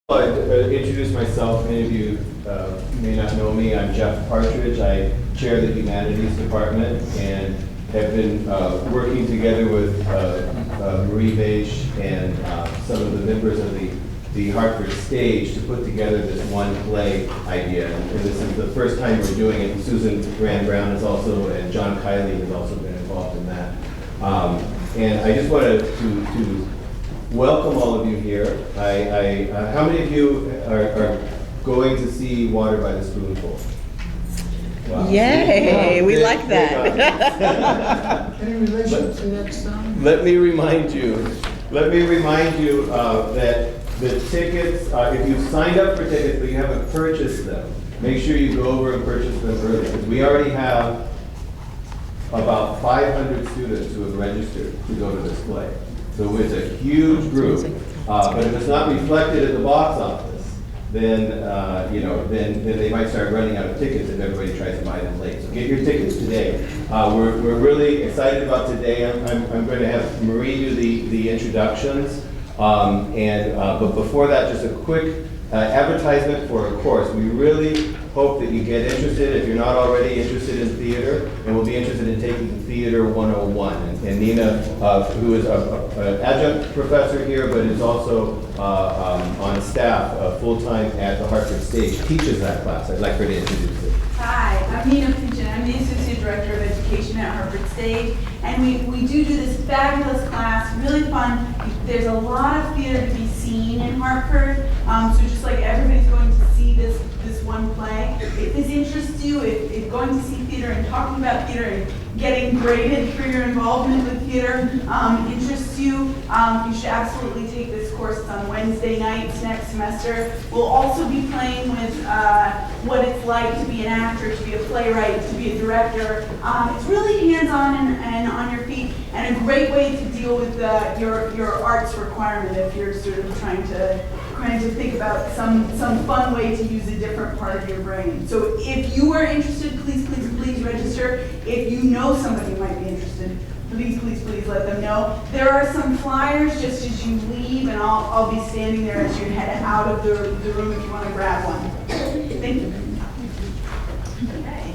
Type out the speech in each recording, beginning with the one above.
I'd introduce myself. Many of you may not know me. I'm Jeff Partridge. I chair the Humanities Department and have been working together with Marie Beige and some of the members of the Hartford stage to put together this one play idea. And this is the first time we're doing it. Susan Rand Brown is also, and John Kiley has also been involved in that. And I just wanted to welcome all of you here. How many of you are going to see Water by the Spoonful? Wow. Yay, we like that. Any relation to that song? Let me remind you that the tickets, if you signed up for tickets but you haven't purchased them, make sure you go over and purchase them early. Because we already have about 500 students who have registered to go to this play. So it's a huge group, but if it's not reflected at the box office, then then they might start running out of tickets if everybody tries to buy them late. So get your tickets today. We're really excited about today. I'm going to have Marie do the introductions, but before that, just a quick advertisement for a course. We really hope that you get interested, if you're not already interested in theater, and will be interested in taking Theater 101. And Nina, who is an adjunct professor here, but is also on staff full-time at the Hartford Stage, teaches that class. I'd like her to introduce it. Hi, I'm Nina Pinchin. I'm the Associate Director of Education at Hartford Stage, and we do this fabulous class, really fun. There's a lot of theater to be seen in Hartford, so just like everybody's going to see this one play. If this interests you, if going to see theater and talking about theater and getting graded for your involvement with theater interests you, you should absolutely take this course. It's on Wednesday nights next semester. We'll also be playing with what it's like to be an actor, to be a playwright, to be a director. It's really hands-on and on your feet, and a great way to deal with your arts requirement if you're sort of trying to think about some fun way to use a different part of your brain. So if you are interested, please register. If you know somebody who might be interested, please let them know. There are some flyers just as you leave, and I'll be standing there as you head out of the room if you want to grab one. Thank you. Okay.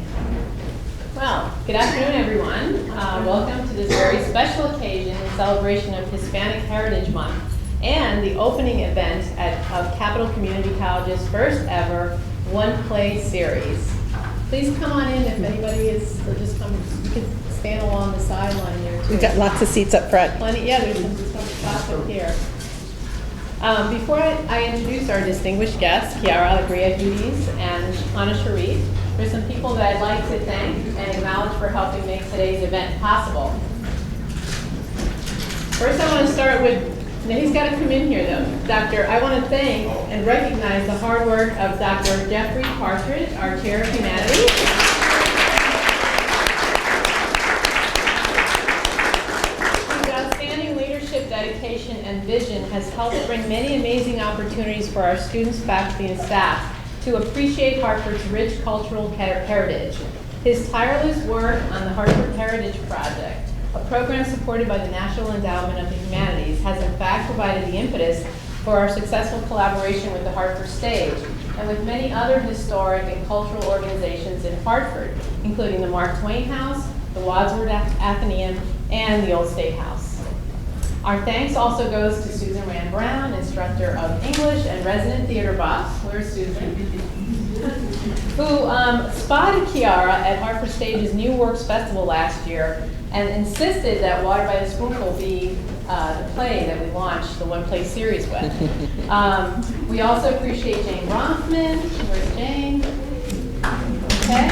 Well, good afternoon, everyone. Welcome to this very special occasion in celebration of Hispanic Heritage Month and the opening event of Capital Community College's first ever One Play series. Please come on in if anybody is, just come, you can stand along the sideline there too. We've got lots of seats up front. Plenty, yeah, there's some spots up here. Before I introduce our distinguished guests, Quiara Alegria Hudes and Hannah Sharif, there's some people that I'd like to thank and acknowledge for helping make today's event possible. First, I want to start with, now he's got to come in here though. I want to thank and recognize the hard work of Dr. Jeffrey Partridge, our Chair of Humanities. His outstanding leadership, dedication, and vision has helped bring many amazing opportunities for our students, faculty, and staff to appreciate Hartford's rich cultural heritage. His tireless work on the Hartford Heritage Project, a program supported by the National Endowment of the Humanities, has in fact provided the impetus for our successful collaboration with the Hartford Stage and with many other historic and cultural organizations in Hartford, including the Mark Twain House, the Wadsworth Athenaeum, and the Old State House. Our thanks also goes to Susan Rand Brown, instructor of English and resident theater buff, where's Susan, who spotted Quiara at Hartford Stage's New Works Festival last year and insisted that Water by the Spoonful be the play that we launched the One Play series with. We also appreciate Jane Rothman. Where's Jane? Okay.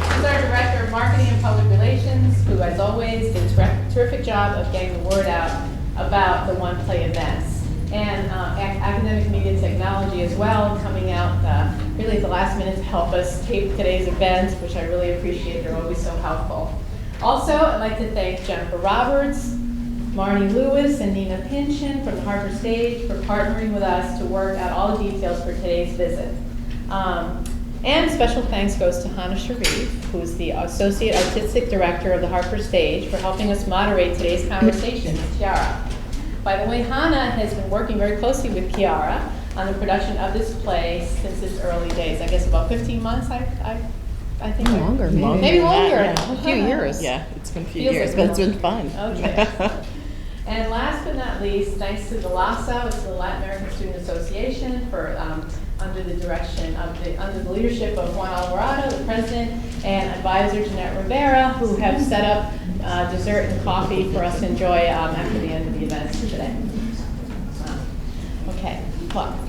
She's our Director of Marketing and Public Relations, who, as always, did a terrific job of getting the word out about the One Play events. And academic media technology as well, coming out really at the last minute to help us tape today's event, which I really appreciate. They're always so helpful. Also, I'd like to thank Jennifer Roberts, Marnie Lewis, and Nina Pinchin from the Hartford Stage for partnering with us to work out all the details for today's visit. And special thanks goes to Hannah Sharif, who's the Associate Artistic Director of the Hartford Stage, for helping us moderate today's conversation with Quiara. By the way, Hannah has been working very closely with Quiara on the production of this play since its early days. I guess about 15 months, I think. Longer, Maybe longer. A few years. Yeah, it's been a few Feels years, like but it's more. been fun. Okay. And last but not least, thanks to the LASA, which is the Latin American Student Association, for under the direction of under the leadership of Juan Alvarado, the president, and advisor Jeanette Rivera, who have set up dessert and coffee for us to enjoy after the end of the events today. Okay, well,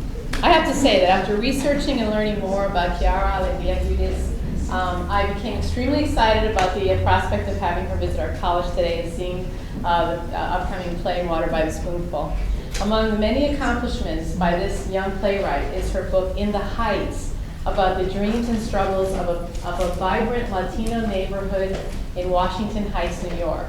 I have to say that after researching and learning more about Quiara Alegria Hudes, I became extremely excited about the prospect of having her visit our college today and seeing the upcoming play, Water by the Spoonful. Among the many accomplishments by this young playwright is her book, In the Heights, about the dreams and struggles of a vibrant Latino neighborhood in Washington Heights, New York.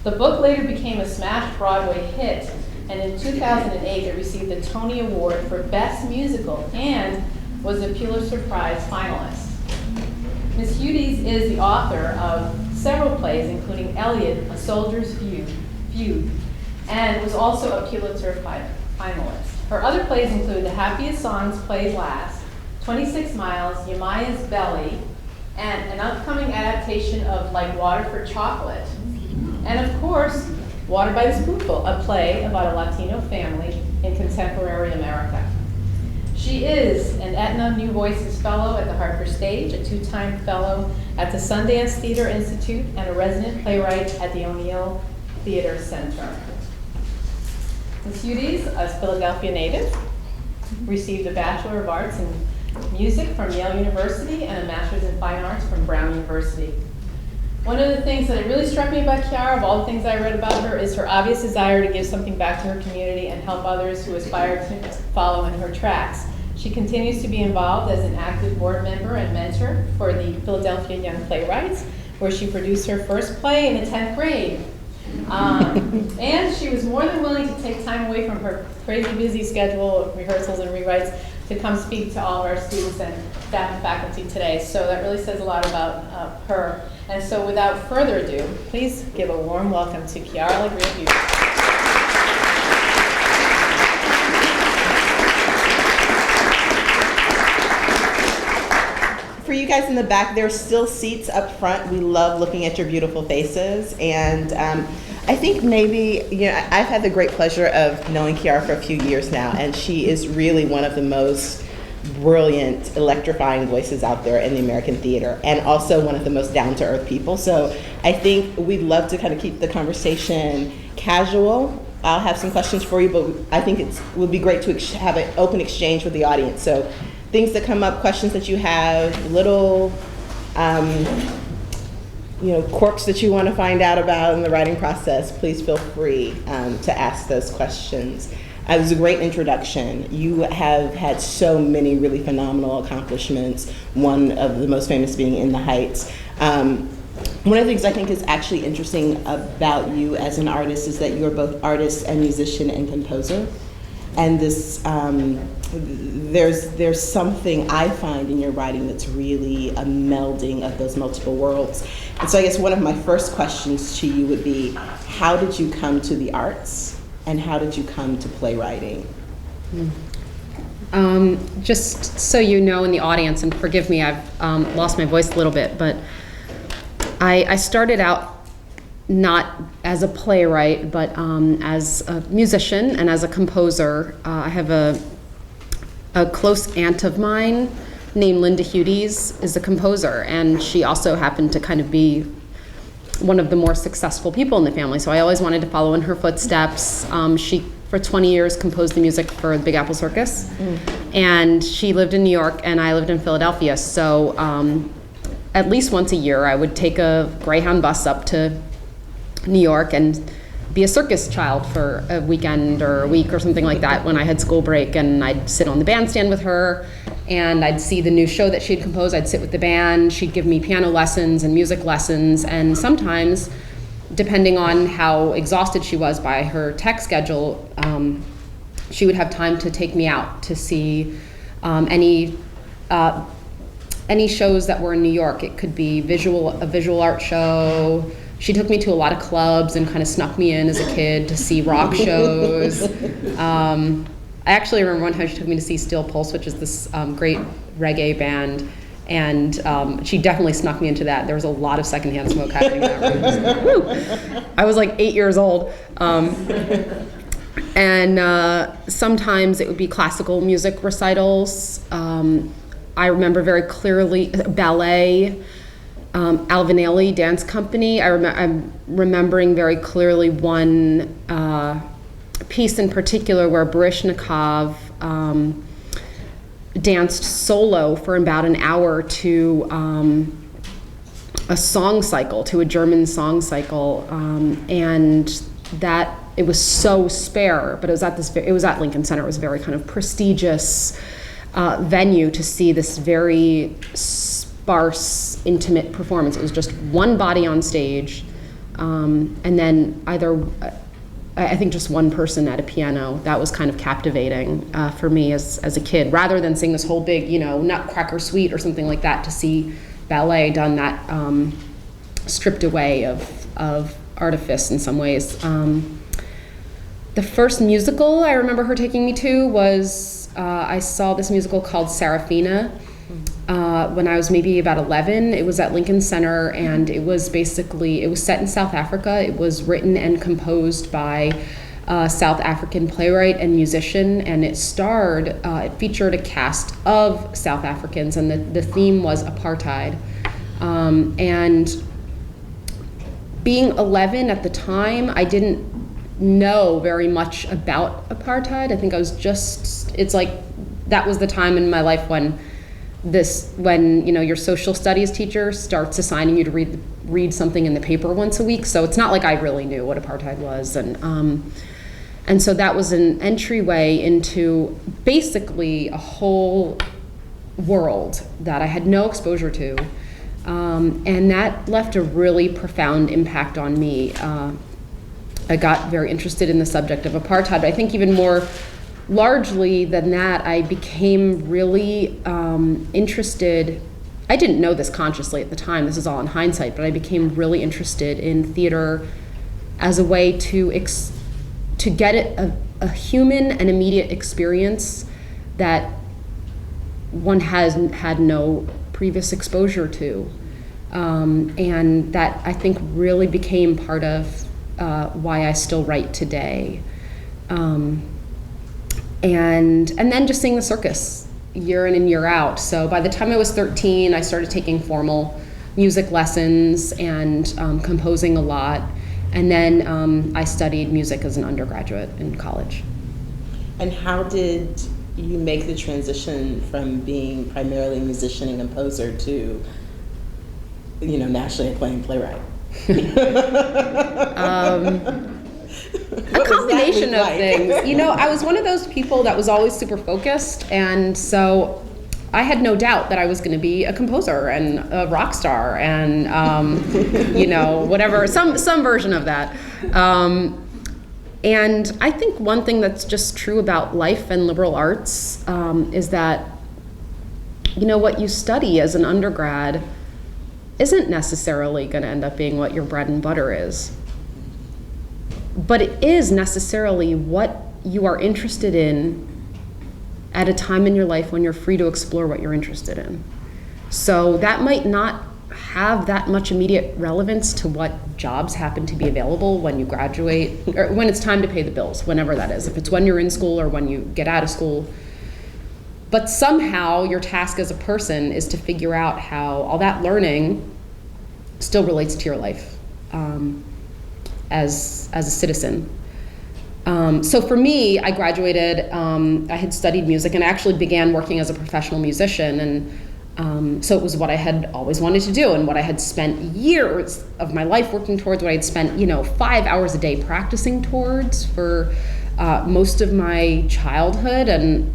The book later became a smash Broadway hit, and in 2008 it received the Tony Award for Best Musical and was a Pulitzer Prize finalist. Ms. Hudes is the author of several plays, including Elliot, A Soldier's Feud, and was also a Pulitzer finalist. Her other plays include The Happiest Songs Played Last, 26 Miles, Yamaya's Belly, and an upcoming adaptation of Like Water for Chocolate. And of course, Water by the Spoonful, a play about a Latino family in contemporary America. She is an Aetna New Voices Fellow at the Hartford Stage, a 2-time Fellow at the Sundance Theater Institute, and a resident playwright at the O'Neill Theater Center. Ms. Hudes, a Philadelphia native, received a Bachelor of Arts in Music from Yale University and a Master's in Fine Arts from Brown University. One of the things that really struck me about Quiara, of all the things I read about her, is her obvious desire to give something back to her community and help others who aspire to follow in her tracks. She continues to be involved as an active board member and mentor for the Philadelphia Young Playwrights, where she produced her first play in the 10th grade. And she was more than willing to take time away from her crazy busy schedule of rehearsals and rewrites to come speak to all of our students and staff and faculty today. So that really says a lot about her. And so without further ado, please give a warm welcome to Quiara Alegria Hudes. For you guys in the back, there's still seats up front. We love looking at your beautiful faces. And I think maybe, I've had the great pleasure of knowing Quiara for a few years now, and she is really one of the most brilliant, electrifying voices out there in the American theater, and also one of the most down-to-earth people. So I think we'd love to kind of keep the conversation casual. I'll have some questions for you, but I think it would be great to have an open exchange with the audience. So things that come up, questions that you have, little quirks that you want to find out about in the writing process, please feel free to ask those questions. It was a great introduction. You have had so many really phenomenal accomplishments, one of the most famous being In the Heights. One of the things I think is actually interesting about you as an artist is that you're both artist and musician and composer. And this, there's something I find in your writing that's really a melding of those multiple worlds. And so I guess one of my first questions to you would be, how did you come to the arts? And how did you come to playwriting? Just so you know in the audience, and forgive me, I've lost my voice a little bit, but I started out not as a playwright, but as a musician and as a composer. I have a close aunt of mine named Linda Hudes is a composer, and she also happened to kind of be one of the more successful people in the family, so I always wanted to follow in her footsteps. She, for 20 years, composed the music for the Big Apple Circus, and she lived in New York, and I lived in Philadelphia, so at least once a year, I would take a Greyhound bus up to New York and be a circus child for a weekend or a week or something like that when I had school break, and I'd sit on the bandstand with her, and I'd see the new show that she'd composed. I'd sit with the band. She'd give me piano lessons and music lessons, and sometimes, depending on how exhausted she was by her tech schedule, she would have time to take me out to see any shows that were in New York. It could be a visual art show, she took me to a lot of clubs and kind of snuck me in as a kid to see rock shows. I actually remember one time she took me to see Steel Pulse, which is this great reggae band. And she definitely snuck me into that. There was a lot of secondhand smoke happening in that room. I was like 8 years old. And sometimes it would be classical music recitals. I remember very clearly ballet, Alvinelli Dance Company. I'm remembering very clearly one piece in particular where Baryshnikov danced solo for about an hour to a song cycle, to a German song cycle, and that it was so spare, but it was at Lincoln Center. It was a very kind of prestigious venue to see this very sparse, intimate performance. It was just one body on stage, and then I think just one person at a piano. That was kind of captivating for me as a kid, rather than seeing this whole big, Nutcracker suite or something like that. To see ballet done that stripped away of artifice in some ways. The first musical I remember her taking me to was I saw this musical called Sarafina when I was maybe about 11. It was at Lincoln Center, and it was set in South Africa. It was written and composed by a South African playwright and musician, and it featured a cast of South Africans, and the theme was apartheid. And being 11 at the time, I didn't know very much about apartheid. I think it's like that was the time in my life when your social studies teacher starts assigning you to read something in the paper once a week. So it's not like I really knew what apartheid was, and so that was an entryway into basically a whole world that I had no exposure to, and that left a really profound impact on me. I got very interested in the subject of apartheid. I think even more largely than that, I became really interested. I didn't know this consciously at the time, this is all in hindsight, but I became really interested in theater as a way to get a human and immediate experience that one has had no previous exposure to. And that I think really became part of why I still write today. And then just seeing the circus year in and year out. So by the time I was 13, I started taking formal music lessons and composing a lot. And then I studied music as an undergraduate in college. And how did you make the transition from being primarily a musician and composer to, nationally acclaimed playwright? A combination of things. I was one of those people that was always super focused, and so I had no doubt that I was going to be a composer and a rock star and whatever, some version of that. And I think one thing that's just true about life and liberal arts is that what you study as an undergrad isn't necessarily going to end up being what your bread and butter is. But it is necessarily what you are interested in at a time in your life when you're free to explore what you're interested in. So that might not have that much immediate relevance to what jobs happen to be available when you graduate, or when it's time to pay the bills, whenever that is, if it's when you're in school or when you get out of school. But somehow your task as a person is to figure out how all that learning still relates to your life as a citizen. So for me, I graduated, I had studied music and I actually began working as a professional musician, and so it was what I had always wanted to do and what I had spent years of my life working towards, what I had spent 5 hours a day practicing towards for most of my childhood. And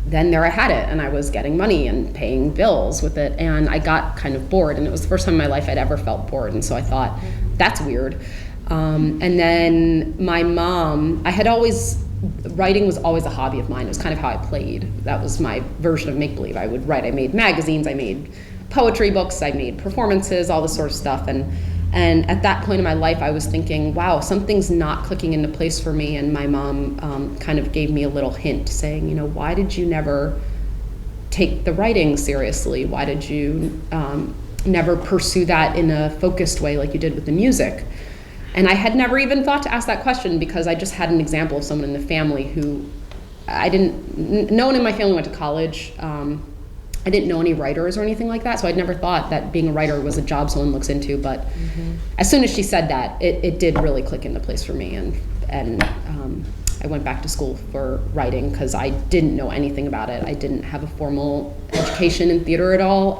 then there I had it, and I was getting money and paying bills with it, and I got kind of bored, and it was the first time in my life I'd ever felt bored, and so I thought, that's weird. And then my mom, writing was always a hobby of mine. It was kind of how I played. That was my version of make-believe. I would write, I made magazines, I made poetry books, I made performances, all this sort of stuff, and And at that point in my life, I was thinking, wow, something's not clicking into place for me. And my mom kind of gave me a little hint saying, you know, why did you never take the writing seriously? Why did you never pursue that in a focused way like you did with the music? And I had never even thought to ask that question because I just had an example of someone in the family who no one in my family went to college. I didn't know any writers or anything like that, so I'd never thought that being a writer was a job someone looks into, but as soon as she said that, it did really click into place for me, and I went back to school for writing because I didn't know anything about it. I didn't have a formal education in theater at all,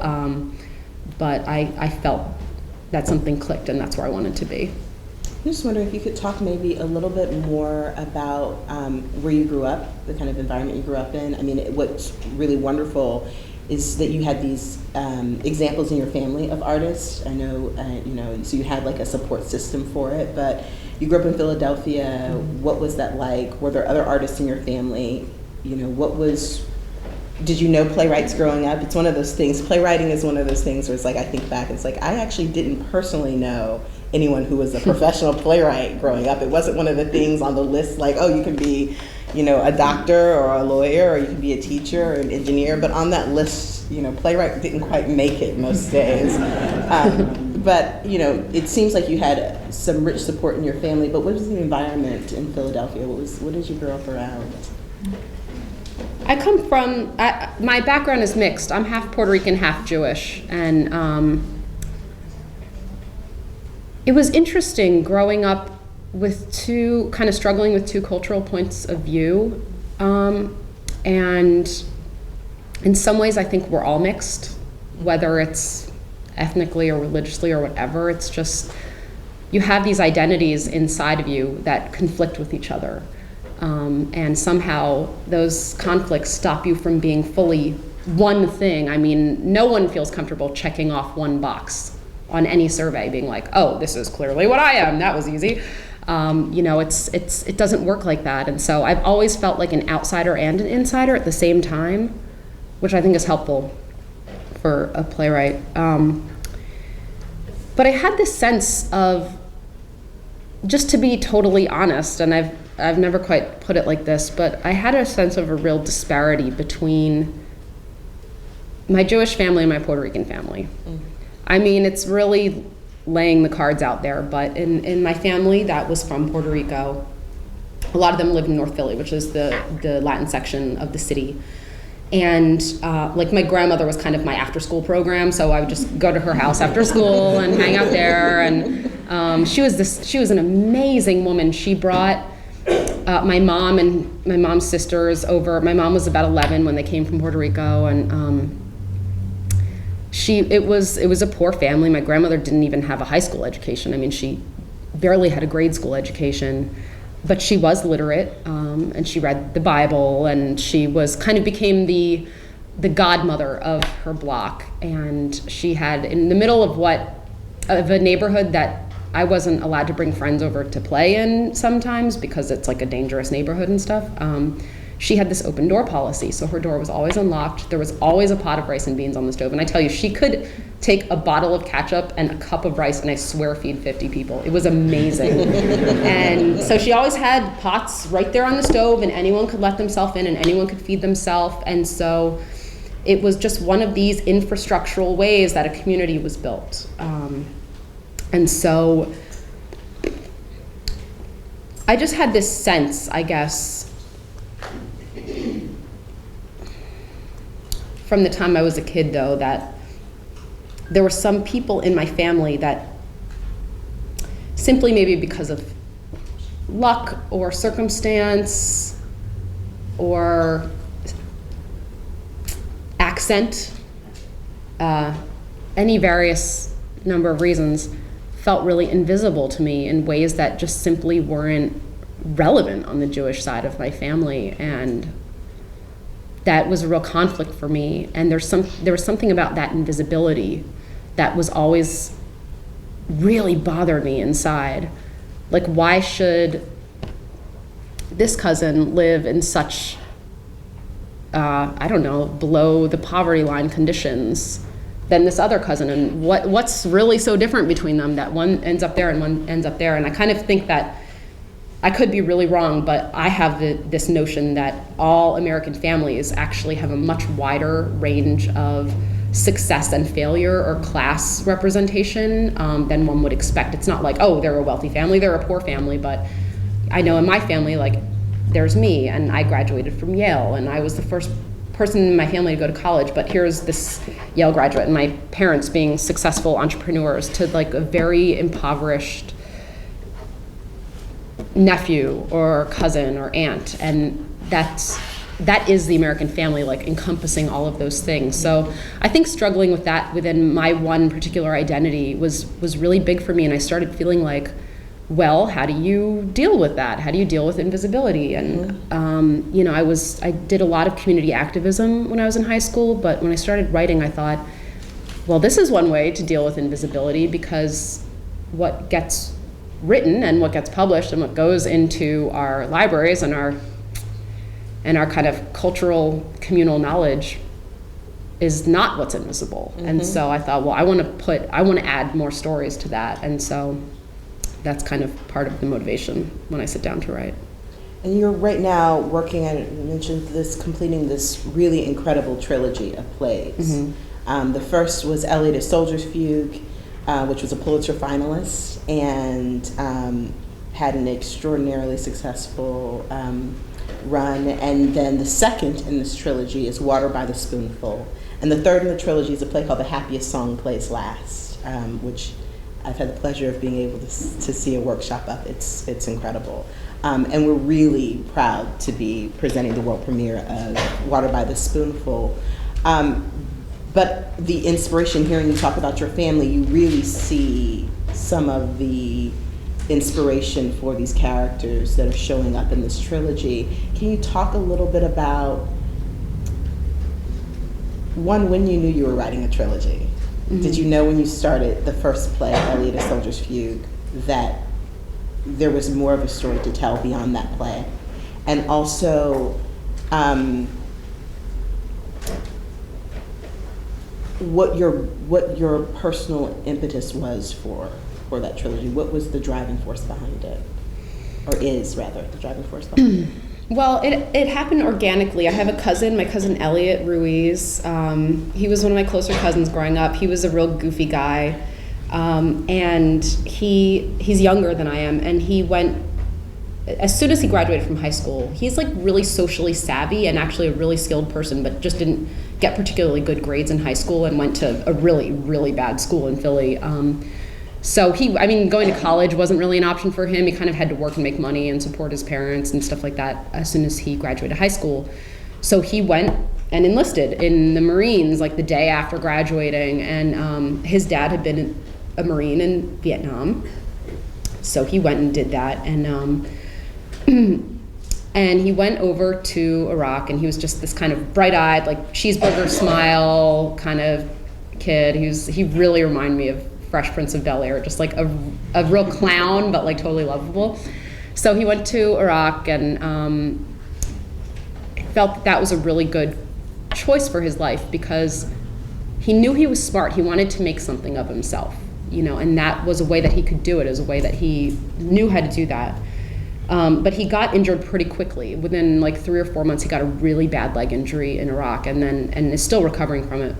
but I felt that something clicked, and that's where I wanted to be. I'm just wondering if you could talk maybe a little bit more about where you grew up, the kind of environment you grew up in. I mean, what's really wonderful is that you had these examples in your family of artists. I know, so you had like a support system for it, but you grew up in Philadelphia. What was that like? Were there other artists in your family? You know, did you know playwrights growing up? It's one of those things, playwriting is one of those things where it's like, I think back, it's like, I actually didn't personally know anyone who was a professional playwright growing up. It wasn't one of the things on the list like, oh, you can be, a doctor or a lawyer, or you can be a teacher or an engineer, but on that list, playwright didn't quite make it most days. But, it seems like you had some rich support in your family, but what was the environment in Philadelphia? What did you grow up around? I come from, my background is mixed. I'm half Puerto Rican, half Jewish, and it was interesting growing up with struggling with two cultural points of view. And in some ways, I think we're all mixed, whether it's ethnically or religiously or whatever. It's just, you have these identities inside of you that conflict with each other. And somehow those conflicts stop you from being fully one thing. I mean, no one feels comfortable checking off one box on any survey, being like, oh, this is clearly what I am, that was easy. It doesn't work like that. And so I've always felt like an outsider and an insider at the same time, which I think is helpful for a playwright. But I had this sense of, just to be totally honest, and I've never quite put it like this, but I had a sense of a real disparity between my Jewish family and my Puerto Rican family. I mean, it's really laying the cards out there, but in my family that was from Puerto Rico, a lot of them lived in North Philly, which is the Latin section of the city. And like my grandmother was kind of my after school program, so I would just go to her house after school and hang out there. And she was an amazing woman. She brought my mom and my mom's sisters over. My mom was about 11 when they came from Puerto Rico, and it was a poor family. My grandmother didn't even have a high school education. I mean, she barely had a grade school education, but she was literate, and she read the Bible, and she became the godmother of her block. And she had, in the middle of a neighborhood that I wasn't allowed to bring friends over to play in sometimes because it's like a dangerous neighborhood and stuff. She had this open door policy, so her door was always unlocked. There was always a pot of rice and beans on the stove. And I tell you, she could take a bottle of ketchup and a cup of rice and I swear feed 50 people. It was amazing. And so she always had pots right there on the stove, and anyone could let themselves in and anyone could feed themselves. And so it was just one of these infrastructural ways that a community was built. And so I just had this sense, I guess, from the time I was a kid, though, that there were some people in my family that simply maybe because of luck or circumstance or accent, any various number of reasons, felt really invisible to me in ways that just simply weren't relevant on the Jewish side of my family. And that was a real conflict for me. And there was something about that invisibility that was always really bothered me inside. Like, why should this cousin live in such, below the poverty line conditions, than this other cousin, and what's really so different between them that one ends up there and one ends up there. And I kind of think that I could be really wrong, but I have this notion that all American families actually have a much wider range of success and failure or class representation than one would expect. It's not like, oh, they're a wealthy family, they're a poor family, but I know in my family, like, there's me, and I graduated from Yale, and I was the first person in my family to go to college, but here's this Yale graduate, and my parents being successful entrepreneurs, to like a very impoverished nephew or cousin or aunt. And that is the American family, like encompassing all of those things. So I think struggling with that within my one particular identity was really big for me, and I started feeling like, well, how do you deal with that? How do you deal with invisibility? And I did a lot of community activism when I was in high school, but when I started writing, I thought, well, this is one way to deal with invisibility, because what gets written and what gets published and what goes into our libraries and our kind of cultural communal knowledge is not what's invisible. Mm-hmm. And so I thought, well, I want to add more stories to that. And so that's kind of part of the motivation when I sit down to write. And you're right now working on, you mentioned this, completing this really incredible trilogy of plays. Mm-hmm. The first was Elliot Soldier's Fugue, which was a Pulitzer finalist, and had an extraordinarily successful run. And then the second in this trilogy is Water by the Spoonful. And the third in the trilogy is a play called The Happiest Song Plays Last, which I've had the pleasure of being able to see a workshop of. It's incredible. And we're really proud to be presenting the world premiere of Water by the Spoonful. But the inspiration, hearing you talk about your family, you really see some of the inspiration for these characters that are showing up in this trilogy. Can you talk a little bit about, one, when you knew you were writing a trilogy? Mm-hmm. Did you know when you started the first play, Elliot Soldier's Fugue, that there was more of a story to tell beyond that play? And also, what your personal impetus was for that trilogy? What was the driving force behind it? Or is, rather, the driving force behind it? Well, it happened organically. I have a cousin, my cousin Elliot Ruiz. He was one of my closer cousins growing up. He was a real goofy guy. And he's younger than I am, and he went, as soon as he graduated from high school, he's like really socially savvy and actually a really skilled person, but just didn't get particularly good grades in high school and went to a really, really bad school in Philly. So going to college wasn't really an option for him. He kind of had to work and make money and support his parents and stuff like that as soon as he graduated high school. So he went and enlisted in the Marines like the day after graduating, and his dad had been a Marine in Vietnam. So he went and did that, and and he went over to Iraq, and he was just this kind of bright-eyed, like cheeseburger smile kind of kid. He really reminded me of Fresh Prince of Bel-Air, just like a real clown, but like totally lovable. So he went to Iraq and felt that was a really good choice for his life, because he knew he was smart. He wanted to make something of himself, and that was a way that he could do it, as a way that he knew how to do that. But he got injured pretty quickly. Within like 3 or 4 months, he got a really bad leg injury in Iraq, and is still recovering from it.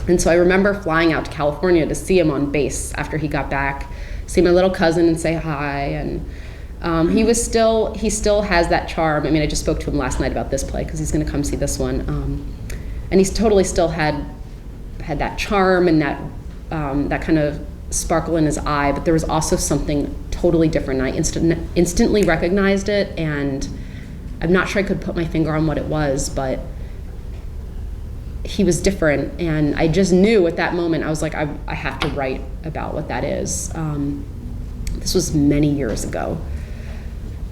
And so I remember flying out to California to see him on base after he got back, see my little cousin and say hi. And he still has that charm. I just spoke to him last night about this play because he's going to come see this one. And he's totally still had that charm and that kind of sparkle in his eye, but there was also something totally different. I instantly recognized it, and I'm not sure I could put my finger on what it was, but he was different, and I just knew at that moment, I was like, I have to write about what that is. This was many years ago.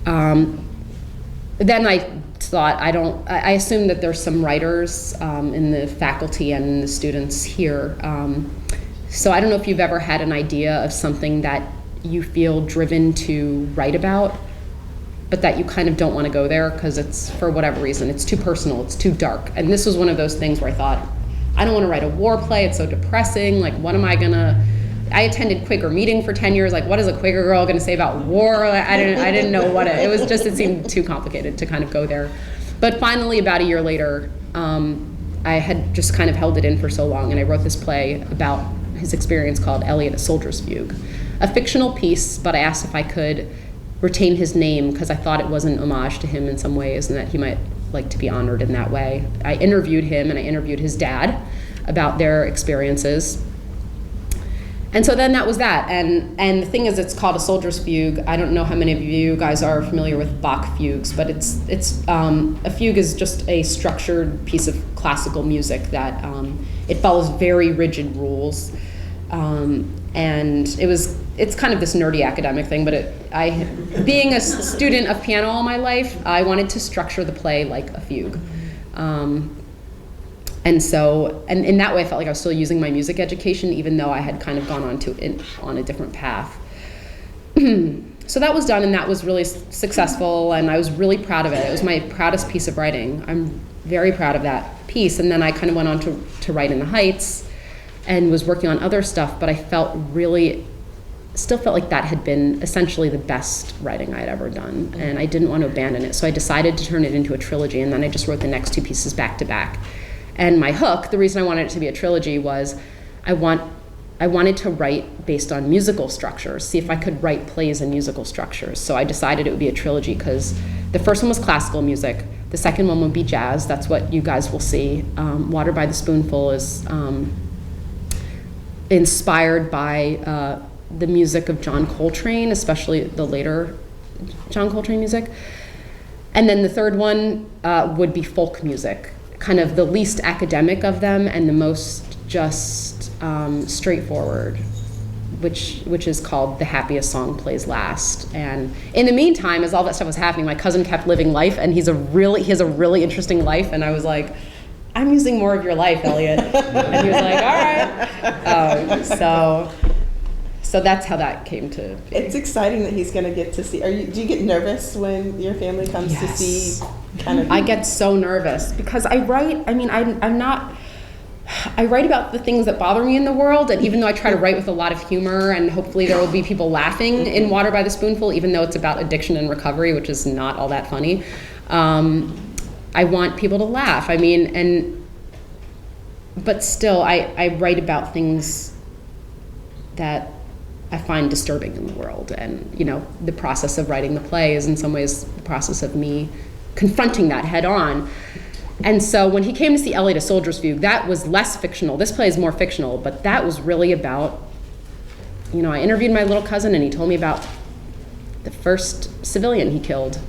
Then I thought, I assume that there's some writers in the faculty and in the students here. So I don't know if you've ever had an idea of something that you feel driven to write about, but that you kind of don't want to go there because it's, for whatever reason, it's too personal, it's too dark. And this was one of those things where I thought, I don't want to write a war play. It's so depressing. Like, what am I gonna? I attended Quaker meeting for 10 years. Like, what is a Quaker girl going to say about war? I didn't know what it was. Just, it seemed too complicated to kind of go there. But finally, about a year later, I had just kind of held it in for so long, and I wrote this play about his experience called Elliot, a Soldier's Fugue. A fictional piece, but I asked if I could retain his name because I thought it was an homage to him in some ways and that he might like to be honored in that way. I interviewed him and I interviewed his dad about their experiences. And so then that was that. And the thing is, it's called a Soldier's Fugue. I don't know how many of you guys are familiar with Bach fugues, but it's a fugue is just a structured piece of classical music that it follows very rigid rules. And it's kind of this nerdy academic thing, but being a student of piano all my life, I wanted to structure the play like a fugue. And so, and in that way, I felt like I was still using my music education, even though I had kind of gone on a different path. So that was done, and that was really successful, and I was really proud of it. It was my proudest piece of writing. I'm very proud of that piece. And then I kind of went on to write In the Heights, and was working on other stuff, but I still felt like that had been essentially the best writing I had ever done, and I didn't want to abandon it. So I decided to turn it into a trilogy, and then I just wrote the next two pieces back to back. And my hook, the reason I wanted it to be a trilogy was I wanted to write based on musical structures, see if I could write plays in musical structures. So I decided it would be a trilogy because the first one was classical music, the second one would be jazz. That's what you guys will see. Water by the Spoonful is inspired by the music of John Coltrane, especially the later John Coltrane music. And then the third one would be folk music, kind of the least academic of them and the most just straightforward, which is called The Happiest Song Plays Last. And in the meantime, as all that stuff was happening, my cousin kept living life, and he has a really interesting life, and I was like, I'm using more of your life, Elliot. And he was like, all right. So that's how that came to be. It's exciting that he's going to get to see. Do you get nervous when your family comes to see kind of? I get so nervous because I write. I mean, I write about the things that bother me in the world, and even though I try to write with a lot of humor, and hopefully there will be people laughing in Water by the Spoonful, even though it's about addiction and recovery, which is not all that funny. I want people to laugh. I mean, but still, I write about things that I find disturbing in the world. And, the process of writing the play is in some ways the process of me confronting that head on. And so when he came to see Elliot, a Soldier's Fugue, that was less fictional. This play is more fictional, but that was really about, I interviewed my little cousin, and he told me about the first civilian he killed.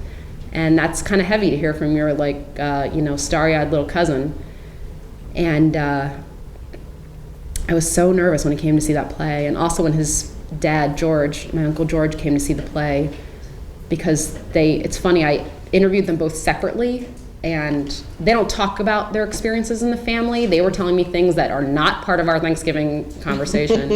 And that's kind of heavy to hear from your, starry-eyed little cousin. And I was so nervous when he came to see that play. And also when his dad, George, my Uncle George, came to see the play, because it's funny, I interviewed them both separately, and they don't talk about their experiences in the family. They were telling me things that are not part of our Thanksgiving conversation.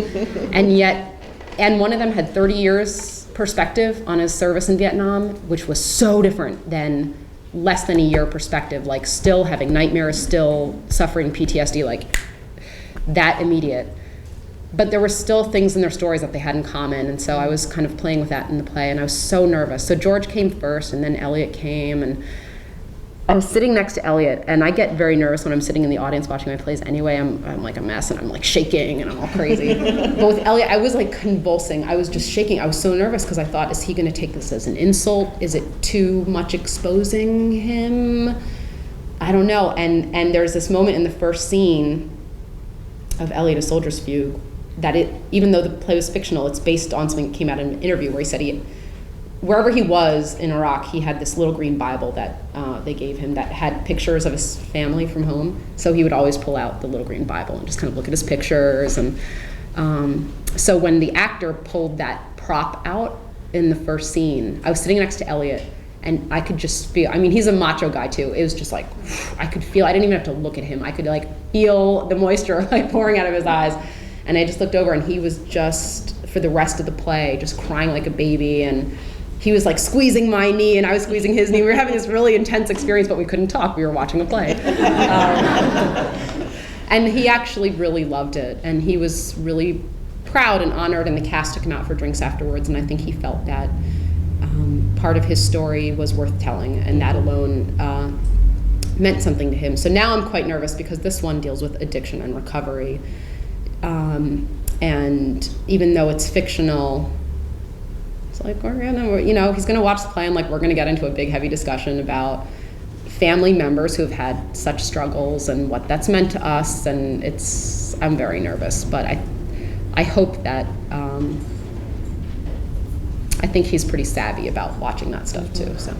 And one of them had 30 years perspective on his service in Vietnam, which was so different than less than a year perspective, like still having nightmares, still suffering PTSD, like that immediate. But there were still things in their stories that they had in common, and so I was kind of playing with that in the play, and I was so nervous. So George came first, and then Elliot came, and I was sitting next to Elliot, and I get very nervous when I'm sitting in the audience watching my plays anyway. I'm like a mess, and I'm like shaking, and I'm all crazy. But with Elliot, I was like convulsing. I was just shaking. I was so nervous because I thought, is he going to take this as an insult? Is it too much exposing him? I don't know. And there's this moment in the first scene of Elliot, a Soldier's Fugue, that even though the play was fictional, it's based on something that came out in an interview where he said wherever he was in Iraq, he had this little green Bible that they gave him that had pictures of his family from home. So he would always pull out the little green Bible and just kind of look at his pictures. And so when the actor pulled that prop out in the first scene, I was sitting next to Elliot, and I could just feel, he's a macho guy too. It was just like, I could feel, I didn't even have to look at him. I could feel the moisture pouring out of his eyes. And I just looked over, and he was just, for the rest of the play, just crying like a baby. And he was squeezing my knee, and I was squeezing his knee. We were having this really intense experience, but we couldn't talk. We were watching a play. And he actually really loved it, and he was really proud and honored, and the cast took him out for drinks afterwards, and I think he felt that part of his story was worth telling, and that alone meant something to him. So now I'm quite nervous because this one deals with addiction and recovery, and even though it's fictional, it's like, we're gonna, he's gonna watch the play, and like, we're gonna get into a big, heavy discussion about family members who have had such struggles and what that's meant to us, and I'm very nervous, but I hope that, I think he's pretty savvy about watching that stuff too, so.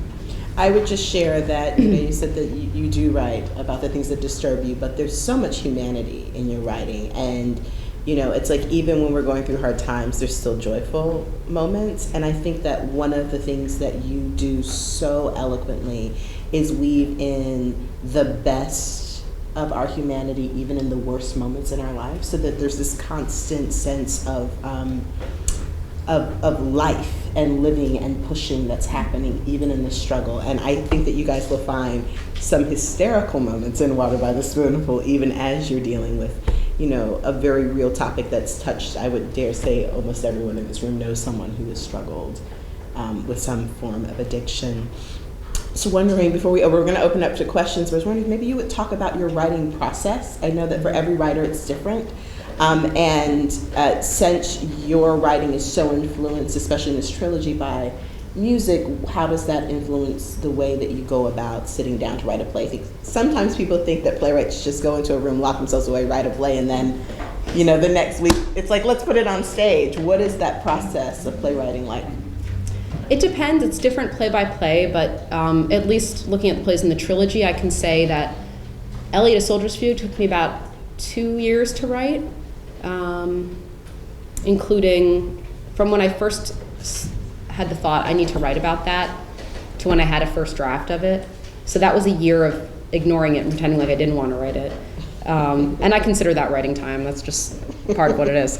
I would just share that, you said that you do write about the things that disturb you, but there's so much humanity in your writing, and it's like even when we're going through hard times, there's still joyful moments, and I think that one of the things that you do so eloquently is weave in the best of our humanity, even in the worst moments in our lives, so that there's this constant sense of life and living and pushing that's happening even in the struggle. And I think that you guys will find some hysterical moments in Water by the Spoonful, even as you're dealing with, a very real topic that's touched, I would dare say, almost everyone in this room knows someone who has struggled with some form of addiction. So wondering, before we're going to open up to questions, but I was wondering if maybe you would talk about your writing process. I know that for every writer it's different. And since your writing is so influenced, especially in this trilogy, by music, how does that influence the way that you go about sitting down to write a play? I think sometimes people think that playwrights just go into a room, lock themselves away, write a play, and then, the next week, it's like, let's put it on stage. What is that process of playwriting like? It depends. It's different play by play, but at least looking at the plays in the trilogy, I can say that Elliot, A Soldier's View took me about 2 years to write, including from when I first had the thought, I need to write about that, to when I had a first draft of it. So that was a year of ignoring it and pretending like I didn't want to write it. And I consider that writing time. That's just part of what it is.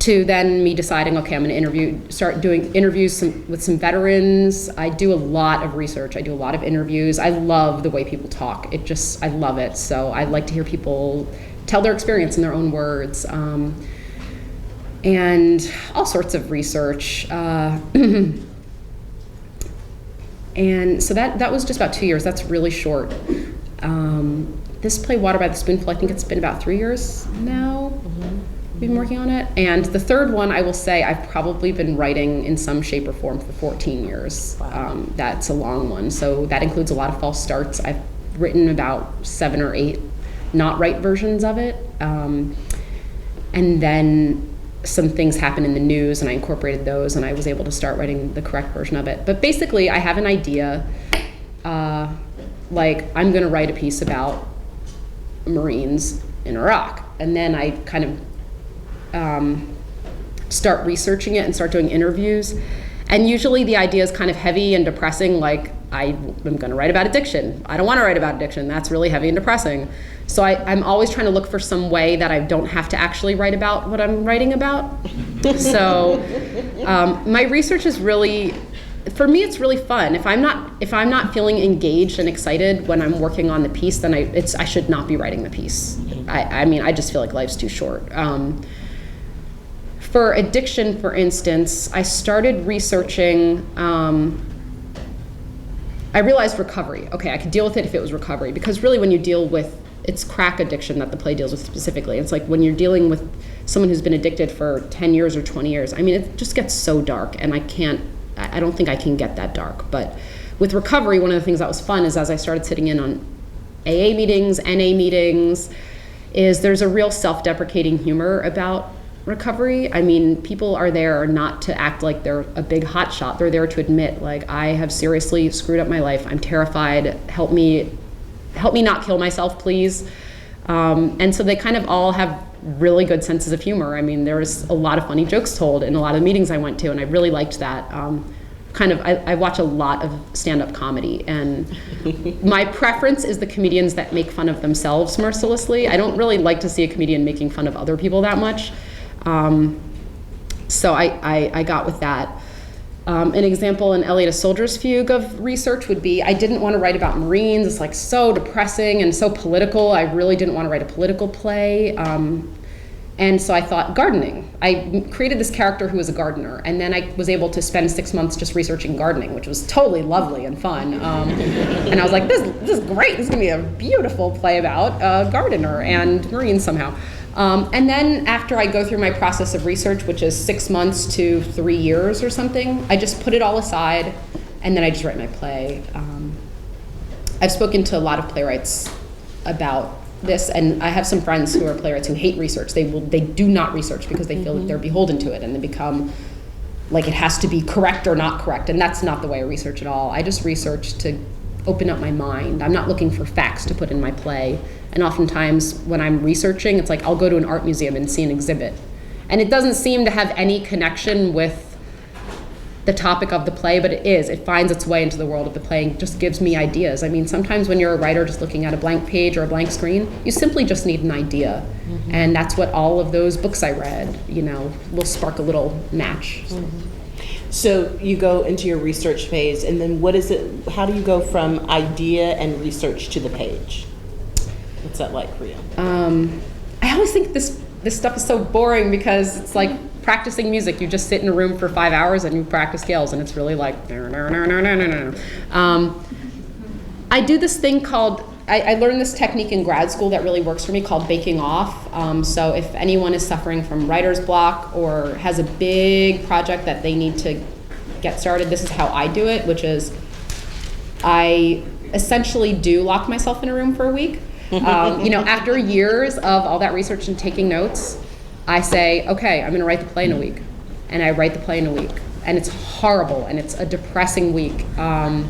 To then me deciding, okay, I'm going to start doing interviews with some veterans. I do a lot of research. I do a lot of interviews. I love the way people talk. I love it. So I like to hear people tell their experience in their own words. And all sorts of research. And so that was just about 2 years. That's really short. This play, Water by the Spoonful, I think it's been about 3 years now. We've been working on it. And the third one, I will say, I've probably been writing in some shape or form for 14 years. Wow. That's a long one. So that includes a lot of false starts. I've written about 7 or 8 not right versions of it. And then some things happened in the news and I incorporated those and I was able to start writing the correct version of it. But basically, I have an idea, like I'm gonna write a piece about Marines in Iraq. And then I kind of start researching it and start doing interviews. And usually the idea is kind of heavy and depressing, like I'm going to write about addiction. I don't want to write about addiction. That's really heavy and depressing. So I'm always trying to look for some way that I don't have to actually write about what I'm writing about. So my research is really, for me, it's really fun. If I'm not feeling engaged and excited when I'm working on the piece, then I should not be writing the piece. I mean, I just feel like life's too short. For addiction, for instance, I started researching, I realized recovery. Okay, I could deal with it if it was recovery, because really when you deal with, it's crack addiction that the play deals with specifically. It's like when you're dealing with someone who's been addicted for 10 years or 20 years, I mean, it just gets so dark, and I don't think I can get that dark. But with recovery, one of the things that was fun is as I started sitting in on AA meetings, NA meetings, is there's a real self-deprecating humor about recovery. I mean, people are there not to act like they're a big hotshot. They're there to admit, like, I have seriously screwed up my life. I'm terrified. Help me not kill myself, please. And so they kind of all have really good senses of humor. I mean, there was a lot of funny jokes told in a lot of the meetings I went to, and I really liked that. I watch a lot of stand-up comedy, and my preference is the comedians that make fun of themselves mercilessly. I don't really like to see a comedian making fun of other people that much. So I got with that. An example in Elliot, A Soldier's Fugue of research would be, I didn't want to write about Marines. It's like so depressing and so political. I really didn't want to write a political play. And so I thought gardening. I created this character who was a gardener, and then I was able to spend 6 months just researching gardening, which was totally lovely and fun. And I was like, this is great. This is gonna be a beautiful play about a gardener and Marines somehow. And then after I go through my process of research, which is 6 months to 3 years or something, I just put it all aside, and then I just write my play. I've spoken to a lot of playwrights about this, and I have some friends who are playwrights who hate research. They do not research because they feel that they're beholden to it, and they become like it has to be correct or not correct, and that's not the way I research at all. I just research to open up my mind. I'm not looking for facts to put in my play, and oftentimes when I'm researching, it's like I'll go to an art museum and see an exhibit, and it doesn't seem to have any connection with the topic of the play, but it is. It finds its way into the world of the play and just gives me ideas. I mean, sometimes when you're a writer just looking at a blank page or a blank screen, you simply just need an idea. And that's what all of those books I read, will spark a little match. So. So you go into your research phase, and then how do you go from idea and research to the page? What's that like for you? I always think this stuff is so boring because it's like practicing music. You just sit in a room for 5 hours and you practice scales, and it's really like I do this thing called, I learned this technique in grad school that really works for me called baking off. So if anyone is suffering from writer's block or has a big project that they need to get started, this is how I do it, which is I essentially do lock myself in a room for a week. After years of all that research and taking notes, I say, okay, I'm gonna write the play in a week. And I write the play in a week. And it's horrible, and it's a depressing week. And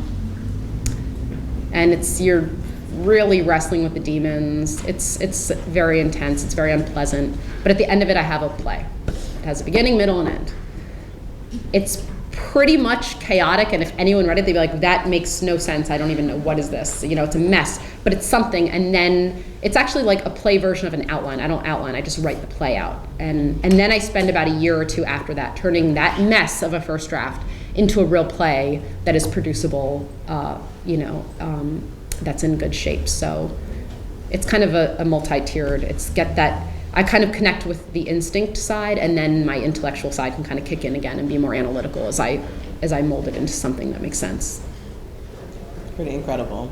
you're really wrestling with the demons. It's very intense, it's very unpleasant. But at the end of it, I have a play. It has a beginning, middle, and end. It's pretty much chaotic, and if anyone read it, they'd be like, that makes no sense. I don't even know, what is this? It's a mess, but it's something. And then it's actually like a play version of an outline. I don't outline, I just write the play out. And then I spend about a year or two after that turning that mess of a first draft into a real play that is producible, that's in good shape. So it's kind of a multi-tiered, I kind of connect with the instinct side, and then my intellectual side can kind of kick in again and be more analytical as I mold it into something that makes sense. Pretty incredible.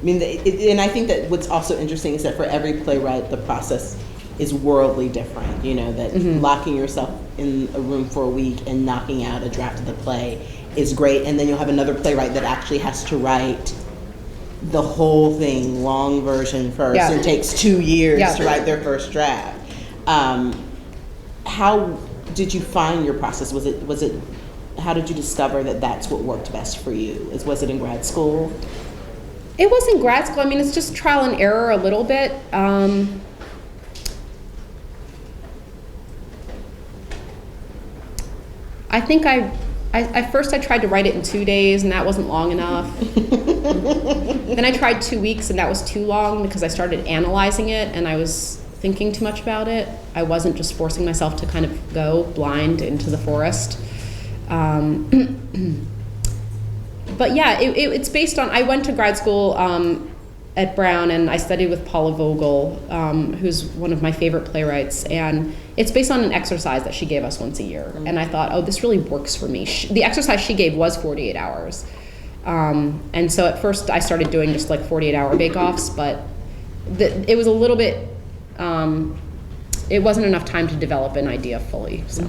I mean, and I think that what's also interesting is that for every playwright, the process is worldly different. That locking yourself in a room for a week and knocking out a draft of the play is great, and then you'll have another playwright that actually has to write the whole thing, long version first, and takes 2 years to write their first draft. How did you find your process? How did you discover that that's what worked best for you? Was it in grad school? It was in grad school. I mean, it's just trial and error a little bit. I think first I tried to write it in 2 days, and that wasn't long enough. Then I tried 2 weeks, and that was too long because I started analyzing it, and I was thinking too much about it. I wasn't just forcing myself to kind of go blind into the forest. But yeah, it's based on, I went to grad school at Brown, and I studied with Paula Vogel, who's one of my favorite playwrights, and it's based on an exercise that she gave us once a year. And I thought, oh, this really works for me. The exercise she gave was 48 hours. And so at first I started doing just like 48-hour bake-offs, but it was a little bit, it wasn't enough time to develop an idea fully. So.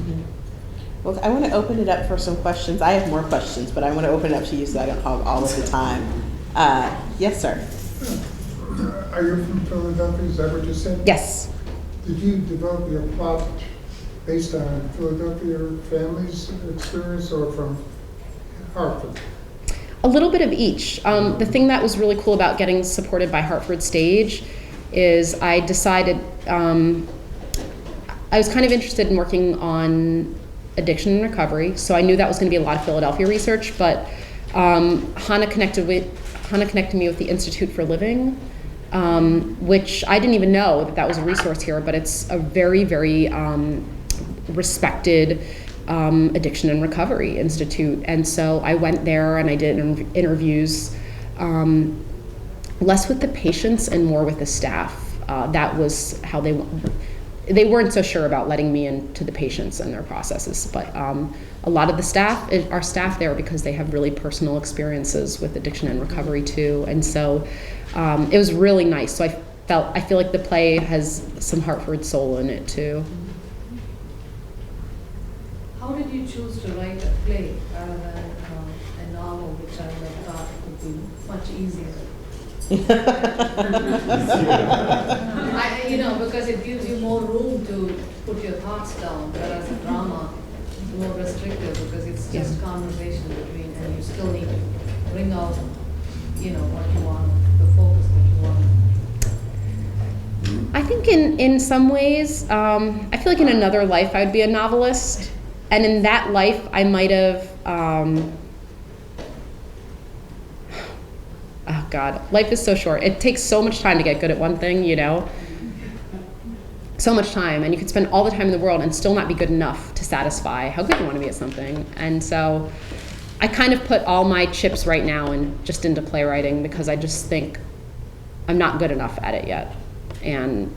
Well, I want to open it up for some questions. I have more questions, but I want to open it up to you so I don't hog all of the time. Yes, sir. Are you from Philadelphia? Is that what you said? Yes. Did you develop your plot based on Philadelphia family's experience or from Hartford? A little bit of each. The thing that was really cool about getting supported by Hartford Stage is I decided, I was kind of interested in working on addiction and recovery, so I knew that was going to be a lot of Philadelphia research, but Hannah connected me with the Institute for Living, which I didn't even know that was a resource here, but it's a very, very respected Addiction and Recovery Institute. And so I went there and I did interviews, less with the patients and more with the staff. That was how they weren't so sure about letting me into the patients and their processes, but a lot of the staff are staff there because they have really personal experiences with addiction and recovery too. And so it was really nice. So I feel like the play has some Hartford soul in it too. How did you choose to write a play rather than a novel, which I would have thought would be much easier? Because it gives you more room to put your thoughts down, whereas a drama is more restrictive because it's just conversation between, and you still need to bring out, what you want, the focus that you want. I think in some ways, I feel like in another life I would be a novelist, and in that life I might have. Oh God, life is so short. It takes so much time to get good at one thing, So much time, and you could spend all the time in the world and still not be good enough to satisfy how good you want to be at something. And so I kind of put all my chips right now into playwriting because I just think I'm not good enough at it yet. And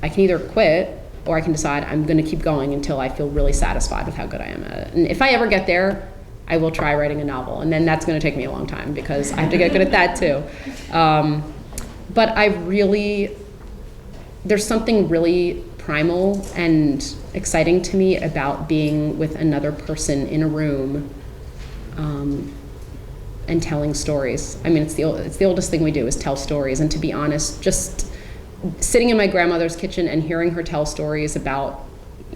I can either quit or I can decide I'm going to keep going until I feel really satisfied with how good I am at it. And if I ever get there, I will try writing a novel, and then that's going to take me a long time because I have to get good at that too. But there's something really primal and exciting to me about being with another person in a room and telling stories. I mean, it's the oldest thing we do is tell stories, and to be honest, just sitting in my grandmother's kitchen and hearing her tell stories about,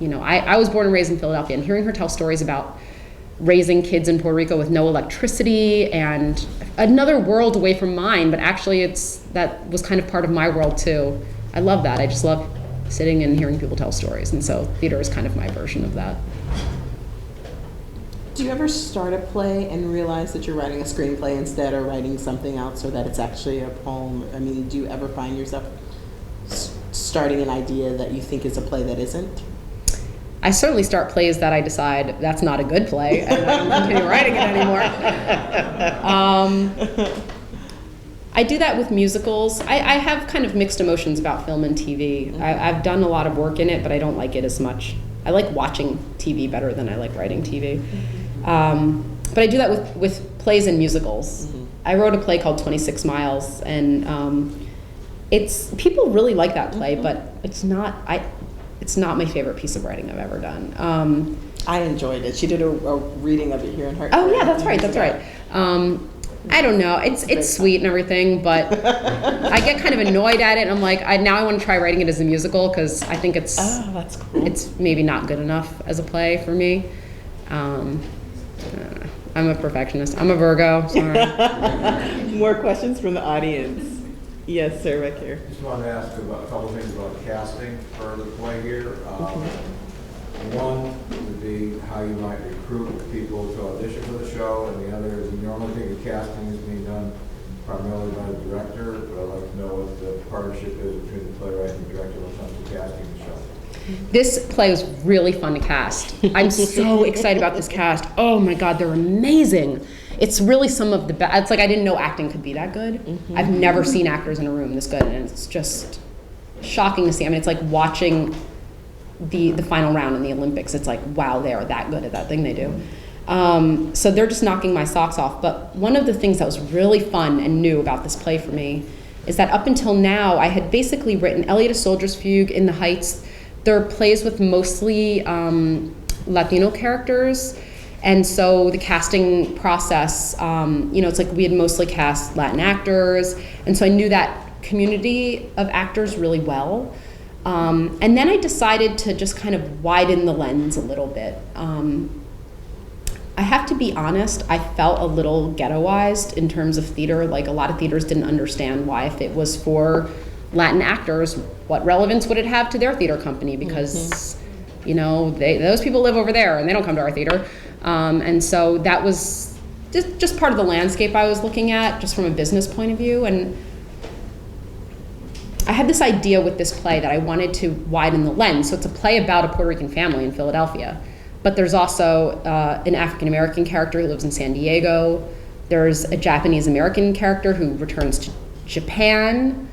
I was born and raised in Philadelphia, and hearing her tell stories about raising kids in Puerto Rico with no electricity and another world away from mine, but actually that was kind of part of my world too. I love that. I just love sitting and hearing people tell stories, and so theater is kind of my version of that. Do you ever start a play and realize that you're writing a screenplay instead, or writing something else, or that it's actually a poem? I mean, do you ever find yourself starting an idea that you think is a play that isn't? I certainly start plays that I decide that's not a good play, and I don't continue writing it anymore. I do that with musicals. I have kind of mixed emotions about film and TV. I've done a lot of work in it, but I don't like it as much. I like watching TV better than I like writing TV. But I do that with plays and musicals. Mm-hmm. I wrote a play called 26 Miles, and people really like that play, but it's not my favorite piece of writing I've ever done. I enjoyed it. She did a reading of it here in Hartford. Oh yeah, that's right. I don't know. It's sweet and everything, but I get kind of annoyed at it. I'm like, now I want to try writing it as a musical because I think it's that's cool. It's maybe not good enough as a play for me. I'm a perfectionist. I'm a Virgo. Sorry. More questions from the audience. Yes, sir, right here. Just wanted to ask about a couple things about casting for the play here. One would be how you might recruit people to audition for the show, and the other is you normally think of casting is being done primarily by the director, but I'd like to know what the partnership is between the playwright and the director when it comes to casting the show. This play was really fun to cast. I'm so excited about this cast. Oh my God, they're amazing. It's really some of the best. It's like I didn't know acting could be that good. Mm-hmm. I've never seen actors in a room this good, and it's just shocking to see. I mean, it's like watching the final round in the Olympics. It's like, wow, they are that good at that thing they do. So they're just knocking my socks off. But one of the things that was really fun and new about this play for me is that up until now, I had basically written Elliot, a Soldier's Fugue, In the Heights. They're plays with mostly Latino characters. And so the casting process, it's like we had mostly cast Latin actors. And so I knew that community of actors really well. And then I decided to just kind of widen the lens a little bit. I have to be honest, I felt a little ghettoized in terms of theater. Like a lot of theaters didn't understand why, if it was for Latin actors, what relevance would it have to their theater company? Because, those people live over there and they don't come to our theater. And so that was just part of the landscape I was looking at, just from a business point of view. And I had this idea with this play that I wanted to widen the lens. So it's a play about a Puerto Rican family in Philadelphia. But there's also an African-American character who lives in San Diego. There's a Japanese-American character who returns to Japan.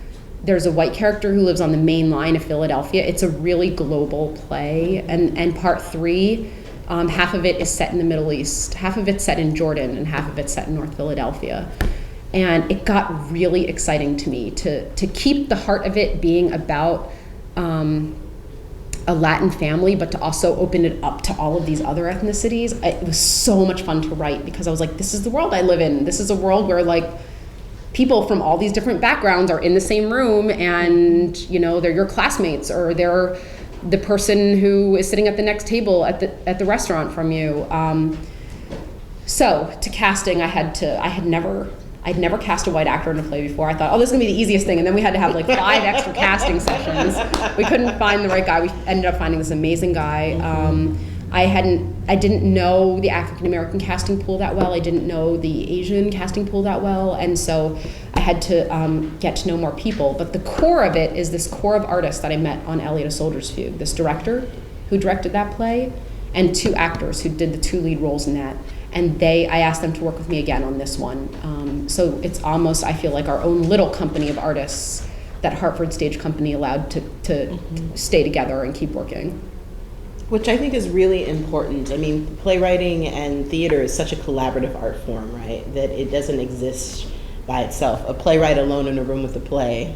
There's a white character who lives on the main line of Philadelphia. It's a really global play. And part 3, half of it is set in the Middle East, half of it's set in Jordan, and half of it's set in North Philadelphia. And it got really exciting to me to keep the heart of it being about a Latin family, but to also open it up to all of these other ethnicities. It was so much fun to write because I was like, this is the world I live in. This is a world where like people from all these different backgrounds are in the same room, and you know, they're your classmates, or they're the person who is sitting at the next table at the restaurant from you. So to casting, I'd never cast a white actor in a play before. I thought, oh, this is gonna be the easiest thing. And then we had to have like 5 extra casting sessions. We couldn't find the right guy. We ended up finding this amazing guy. I didn't know the African-American casting pool that well. I didn't know the Asian casting pool that well. And so I had to get to know more people. But the core of it is this core of artists that I met on Elliot, A Soldier's Fugue. This director who directed that play, and 2 actors who did the 2 lead roles in that. And I asked them to work with me again on this one. So it's almost, I feel like, our own little company of artists that Hartford Stage Company allowed to stay together and keep working. Which I think is really important. I mean, playwriting and theater is such a collaborative art form, right? That it doesn't exist by itself. A playwright alone in a room with a play,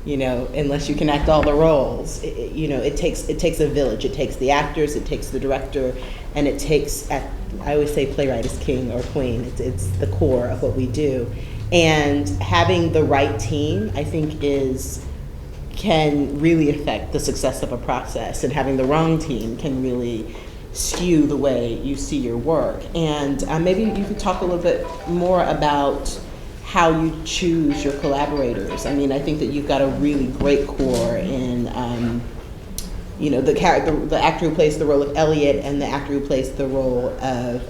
you know, unless you can act all the roles, it takes a village. It takes the actors, it takes the director, and it takes, I always say playwright is king or queen. It's the core of what we do. And having the right team, I think, can really affect the success of a process, and having the wrong team can really skew the way you see your work. And maybe you could talk a little bit more about how you choose your collaborators. I mean, I think that you've got a really great core in, the actor who plays the role of Elliot, and the actor who plays the role of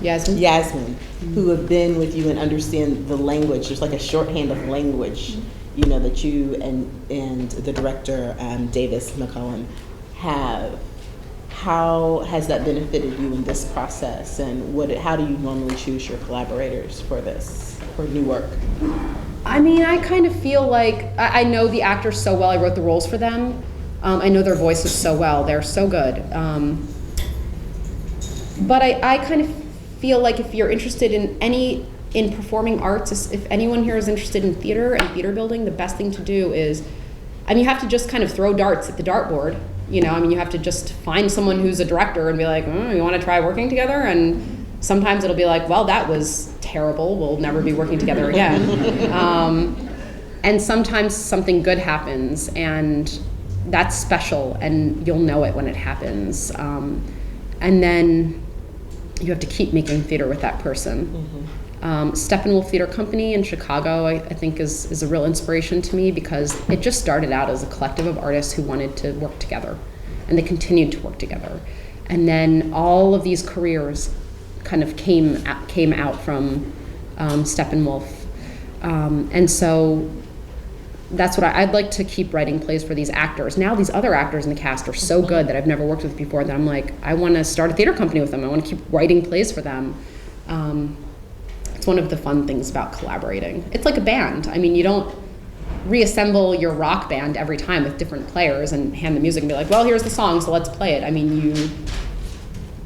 Yasmin, who have been with you and understand the language. There's like a shorthand of language, that you and the director, Davis McCullum, have. How has that benefited you in this process, and how do you normally choose your collaborators for new work? I mean, I kind of feel like I know the actors so well. I wrote the roles for them. I know their voices so well. They're so good. But I kind of feel like if you're interested in performing arts, if anyone here is interested in theater and theater building, the best thing to do is, you have to just kind of throw darts at the dartboard. You have to just find someone who's a director and be like, you want to try working together? And sometimes it'll be like, well, that was terrible. We'll never be working together again. And sometimes something good happens, and that's special, and you'll know it when it happens. And then you have to keep making theater with that person. Steppenwolf Theater Company in Chicago, I think, is a real inspiration to me, because it just started out as a collective of artists who wanted to work together, and they continued to work together. And then all of these careers kind of came out from Steppenwolf. And so that's what I'd like to keep writing plays for these actors. Now these other actors in the cast are so good that I've never worked with before that I'm like, I want to start a theater company with them. I want to keep writing plays for them. It's one of the fun things about collaborating. It's like a band. You don't reassemble your rock band every time with different players and hand the music and be like, well, here's the song, so let's play it. You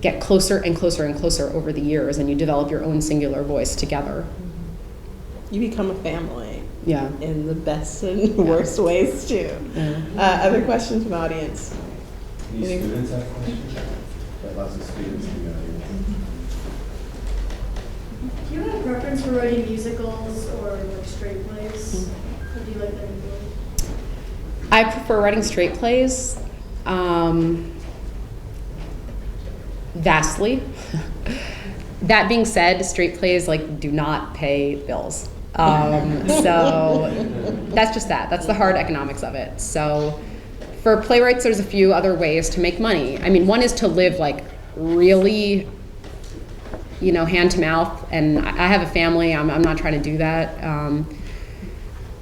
get closer and closer and closer over the years, and you develop your own singular voice together. You become a family. Yeah. In the best and worst ways, too. Yeah. Other questions from the audience? Any students have questions? Got lots of students in the audience. Do you have a preference for writing musicals or like straight plays? Or do you like them both? I prefer writing straight plays, vastly. That being said, straight plays do not pay bills. So that's just that. That's the hard economics of it. So for playwrights, there's a few other ways to make money. One is to live really, hand to mouth, and I have a family. I'm not trying to do that.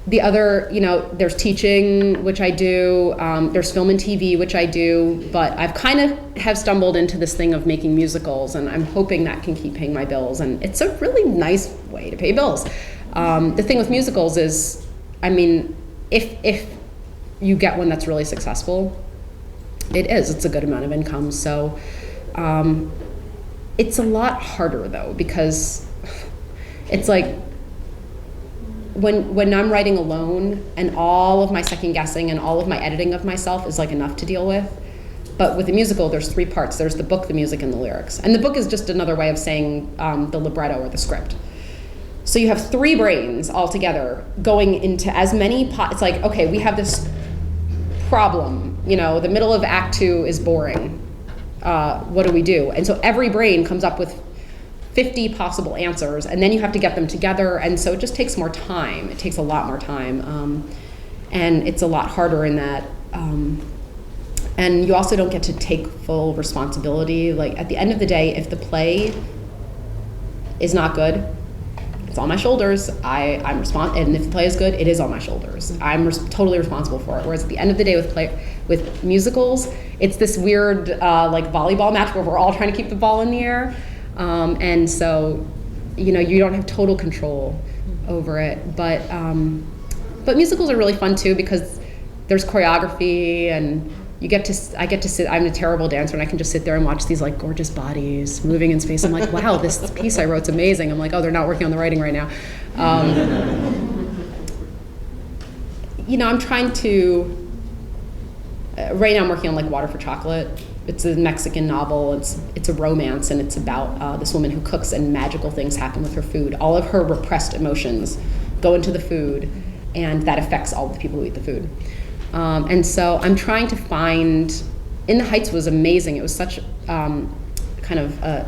the other, there's teaching, which I do, there's film and TV, which I do, but I've kind of have stumbled into this thing of making musicals, and I'm hoping that can keep paying my bills, and it's a really nice way to pay bills. The thing with musicals is, if you get one that's really successful, it's a good amount of income, so it's a lot harder though, because it's like, when I'm writing alone and all of my second guessing and all of my editing of myself is like enough to deal with. But with a musical, there's 3 parts. There's the book, the music, and the lyrics. And the book is just another way of saying the libretto or the script. So you have 3 brains all together going into as many it's like, okay, we have this problem. The middle of Act 2 is boring. What do we do? And so every brain comes up with 50 possible answers, and then you have to get them together, and so it just takes more time. It takes a lot more time, and it's a lot harder in that. And you also don't get to take full responsibility. Like, at the end of the day, if the play is not good, it's on my shoulders. I'm responsible, and if the play is good, it is on my shoulders. I'm totally responsible for it. Whereas at the end of the day with musicals, it's this weird like volleyball match where we're all trying to keep the ball in the air. And so, you don't have total control over it, but musicals are really fun too, because there's choreography, and I get to sit, I'm a terrible dancer, and I can just sit there and watch these like gorgeous bodies moving in space. I'm like, wow, this piece I wrote's amazing. I'm like, oh, they're not working on the writing right now. I'm trying to, right now I'm working on like Water for Chocolate. It's a Mexican novel. It's a romance, and it's about this woman who cooks, and magical things happen with her food. All of her repressed emotions go into the food, and that affects all the people who eat the food. And so I'm trying to find. In the Heights was amazing. It was such kind of a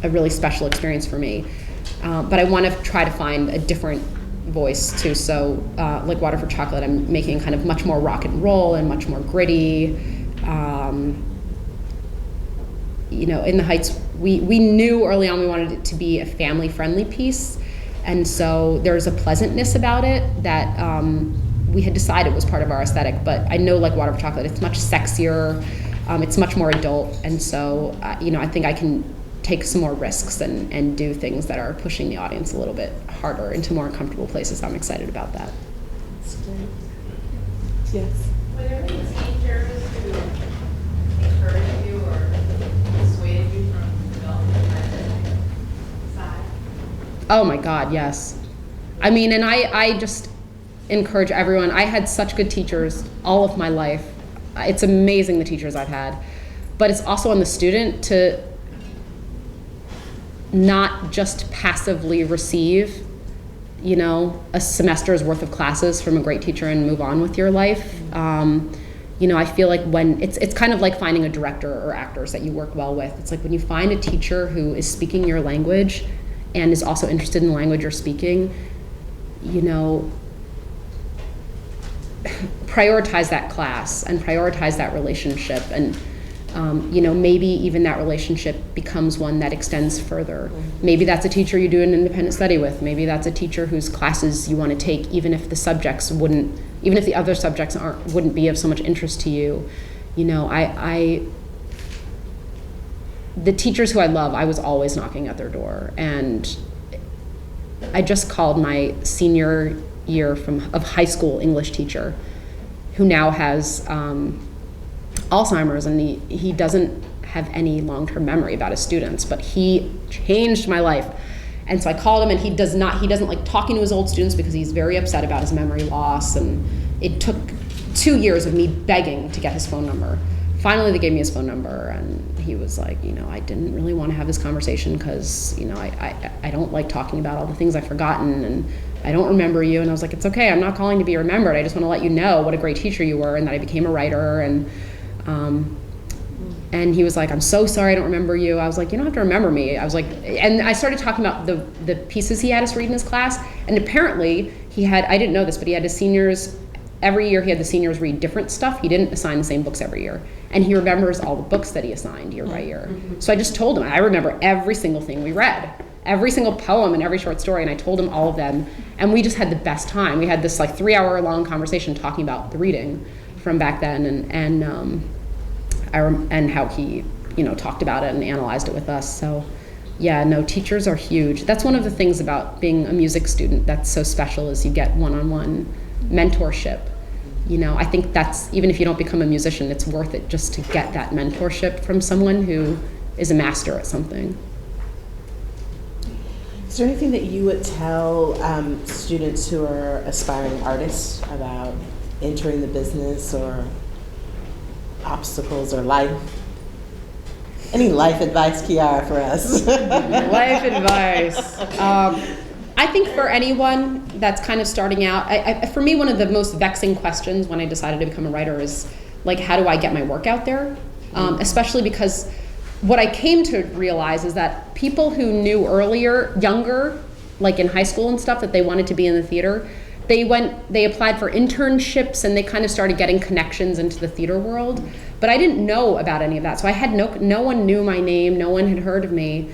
really special experience for me. But I want to try to find a different voice too. So like Water for Chocolate, I'm making kind of much more rock and roll and much more gritty. In the Heights, we knew early on we wanted it to be a family-friendly piece, and so there's a pleasantness about it that we had decided was part of our aesthetic. But I know, like Water for Chocolate, it's much sexier, it's much more adult, and so I think I can take some more risks and do things that are pushing the audience a little bit harder into more uncomfortable places. I'm excited about that. That's great. Yes. Were there any teachers who encouraged you or dissuaded you from developing the artistic side? Oh my God, yes. And I just encourage everyone. I had such good teachers all of my life. It's amazing the teachers I've had. But it's also on the student to not just passively receive, a semester's worth of classes from a great teacher and move on with your life. I feel like when it's kind of like finding a director or actors that you work well with. It's like when you find a teacher who is speaking your language and is also interested in the language you're speaking, prioritize that class and prioritize that relationship, and maybe even that relationship becomes one that extends further. Maybe that's a teacher you do an independent study with. Maybe that's a teacher whose classes you want to take, even if the other subjects wouldn't be of so much interest to you. The teachers who I love, I was always knocking at their door, and I just called my senior year of high school English teacher, who now has Alzheimer's, and he doesn't have any long-term memory about his students, but he changed my life. And so I called him, and he doesn't like talking to his old students because he's very upset about his memory loss, and it took 2 years of me begging to get his phone number. Finally, they gave me his phone number, and he was like, I didn't really want to have this conversation because, I don't like talking about all the things I've forgotten, and I don't remember you. And I was like, it's okay, I'm not calling to be remembered. I just want to let you know what a great teacher you were and that I became a writer. And he was like, I'm so sorry I don't remember you. I was like, you don't have to remember me. I was like, and I started talking about the pieces he had us read in his class. And apparently I didn't know this, but he had his seniors, every year he had the seniors read different stuff. He didn't assign the same books every year. And he remembers all the books that he assigned year by year. So I just told him, I remember every single thing we read. every single poem and every short story, and I told him all of them, and we just had the best time. We had this like 3-hour-long conversation talking about the reading from back then, and how he, you know, talked about it and analyzed it with us. So yeah, no, teachers are huge. That's one of the things about being a music student that's so special, is you get one-on-one mentorship. You know, I think that's, even if you don't become a musician, it's worth it just to get that mentorship from someone who is a master at something. Is there anything that you would tell students who are aspiring artists about entering the business, or obstacles, or life? Any life advice, Quiara, for us? Life advice. I think for anyone that's kind of starting out, for me, one of the most vexing questions when I decided to become a writer is, like, how do I get my work out there? Especially because what I came to realize is that people who knew younger, like in high school and stuff, that they wanted to be in the theater, they applied for internships and they kind of started getting connections into the theater world. But I didn't know about any of that. So I had no one knew my name, no one had heard of me.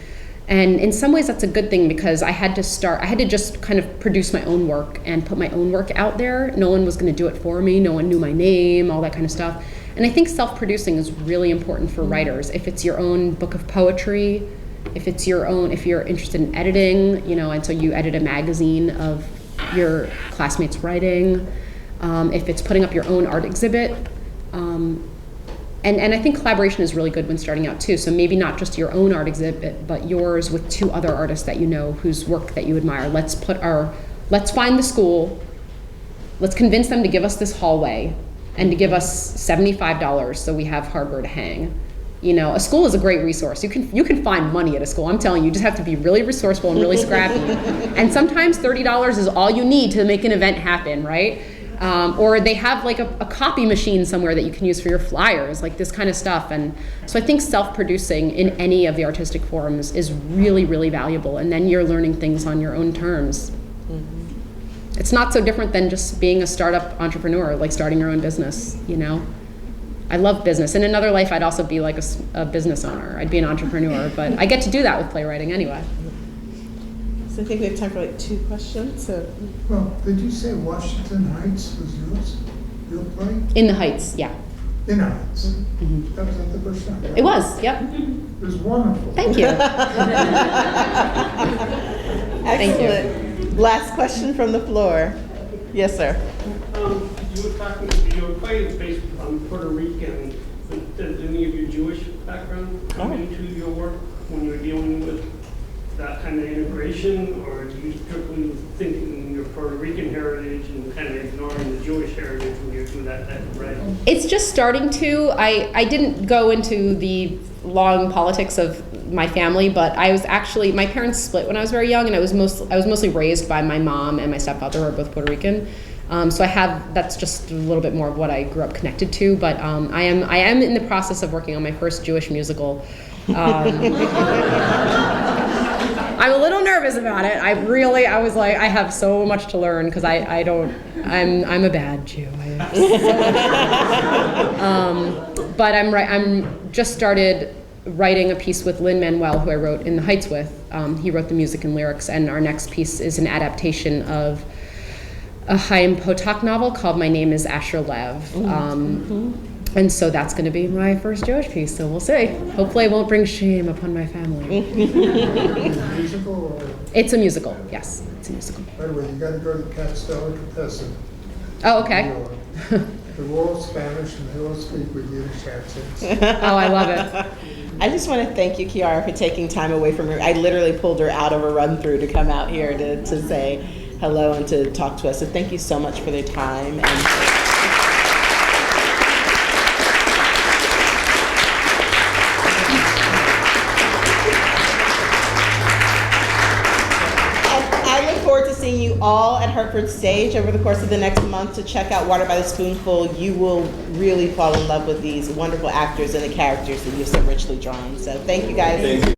And in some ways that's a good thing, because I had to just kind of produce my own work and put my own work out there. No one was going to do it for me. No one knew my name, all that kind of stuff. And I think self-producing is really important for writers. If it's your own book of poetry, if you're interested in editing, you know, and so you edit a magazine of your classmates' writing, if it's putting up your own art exhibit, and I think collaboration is really good when starting out too. So maybe not just your own art exhibit, but yours with 2 other artists that you know whose work that you admire. Let's find the school, let's convince them to give us this hallway and to give us $75 so we have hardware to hang. You know, a school is a great resource. You can find money at a school. I'm telling you, you just have to be really resourceful and really scrappy. And sometimes $30 is all you need to make an event happen, right? Or they have like a copy machine somewhere that you can use for your flyers, like this kind of stuff. And so I think self-producing in any of the artistic forms is really, really valuable. And then you're learning things on your own terms. Mm-hmm. It's not so different than just being a startup entrepreneur, like starting your own business, you know? I love business. In another life, I'd also be like a business owner. I'd be an entrepreneur, but I get to do that with playwriting anyway. So I think we have time for like 2 questions. So. Well, did you say Washington Heights was yours? Your play? In the Heights, yeah. In Heights? Mm-hmm. That was at the first time. It was, yep. It was wonderful. Thank you. Excellent. Last question from the floor. Yes, sir. Your play is based on Puerto Rican. Does any of your Jewish background come into your work when you're dealing with that kind of integration, or do you strictly think in your Puerto Rican heritage and kind of ignoring the Jewish heritage when you do that type of writing? It's just starting to. I didn't go into the long politics of my family, but I was actually, my parents split when I was very young, and I was mostly raised by my mom and my stepfather, who are both Puerto Rican. So that's just a little bit more of what I grew up connected to, but I am in the process of working on my first Jewish musical. I'm a little nervous about it. I was like, I have so much to learn, because I'm a bad Jew. But I'm just started writing a piece with Lin-Manuel, who I wrote In the Heights with. He wrote the music and lyrics, and our next piece is an adaptation of a Chaim Potok novel called My Name is Asher Lev. And so that's going to be my first Jewish piece, so we'll see. Hopefully I won't bring shame upon my family. Musical or? It's a musical, yes. It's a musical. By the way, you got to go to Cat's Delicatessen. Oh, okay. They're all Spanish and they all speak with Yiddish accents. Oh, I love it. I just want to thank you, Quiara, for taking time away from her. I literally pulled her out of a run-through to come out here to say hello and to talk to us. So thank you so much for the time. I look forward to seeing you all at Hartford Stage over the course of the next month to check out Water by the Spoonful. You will really fall in love with these wonderful actors and the characters that you've so richly drawn. So thank you guys. Thank you.